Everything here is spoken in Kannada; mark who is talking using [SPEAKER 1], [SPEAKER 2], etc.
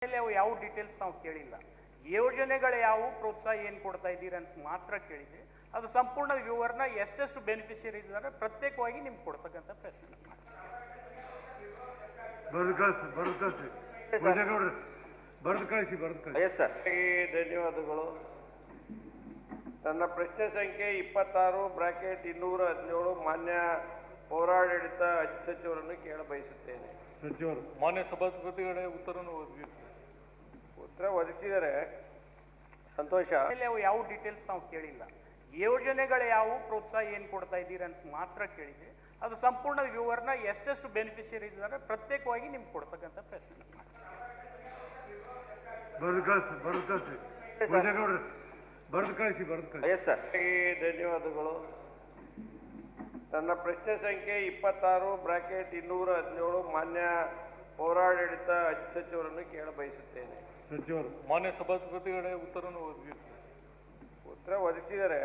[SPEAKER 1] ಅವು ಯಾವ ಡೀಟೇಲ್ಸ್ ನಾವು ಕೇಳಿಲ್ಲ. ಯೋಜನೆಗಳು ಯಾವ ಪ್ರೋತ್ಸಾಹ ಏನು ಕೊಡ್ತಾ ಇದ್ದೀರಿ ಅಂತ ಮಾತ್ರ ಕೇಳಿದೆ. ಅದು ಸಂಪೂರ್ಣ ವಿವರಣ ಎಷ್ಟೆಷ್ಟು ಬೆನಿಫಿಷಿಯರಿ ಇದ್ದಾರೆ ಪ್ರತ್ಯೇಕವಾಗಿ ನಿಮ್ಗೆ ಕೊಡ್ತಕ್ಕಂಥ ಪ್ರಶ್ನೆ
[SPEAKER 2] ಧನ್ಯವಾದಗಳು. ನನ್ನ ಪ್ರಶ್ನೆ ಸಂಖ್ಯೆ 26 ಬ್ರಾಕೆಟ್ 217 ಮಾನ್ಯ ಪೌರಾಡಳಿತ ಸಚಿವರನ್ನು ಕೇಳ ಬಯಸುತ್ತೇನೆ.
[SPEAKER 3] ಸಚಿವರು ಮಾನ್ಯ ಸಭಾಪತಿಗಳೇ
[SPEAKER 2] ಉತ್ತರ ಒದಗಿಸಿದರೆ ಸಂತೋಷ.
[SPEAKER 1] ಅವು ಯಾವ ಡೀಟೇಲ್ಸ್ ನಾವು ಕೇಳಿಲ್ಲ. ಯೋಜನೆಗಳು ಯಾವ ಪ್ರೋತ್ಸಾಹ ಏನು ಕೊಡ್ತಾ ಇದ್ದೀರಿ ಅಂತ ಮಾತ್ರ ಕೇಳಿದೆ. ಅದು ಸಂಪೂರ್ಣ ವಿವರಣ ಎಷ್ಟೆಷ್ಟು ಬೆನಿಫಿಷಿಯರಿ ಇದ್ದಾರೆ ಪ್ರತ್ಯೇಕವಾಗಿ ನಿಮ್ಗೆ ಕೊಡ್ತಕ್ಕಂಥ ಪ್ರಶ್ನೆ
[SPEAKER 2] ಧನ್ಯವಾದಗಳು. ನನ್ನ ಪ್ರಶ್ನೆ ಸಂಖ್ಯೆ 26 ಬ್ರಾಕೆಟ್ 217 ಮಾನ್ಯ ಪೌರಾಡಳಿತ ಸಚಿವರನ್ನು ಕೇಳ ಬಯಸುತ್ತೇನೆ.
[SPEAKER 3] ಸಚಿವರು ಮಾನ್ಯ ಸಭಾಪತಿಗಳೇ ಉತ್ತರ
[SPEAKER 2] ಒದಗಿಸಿದರೆ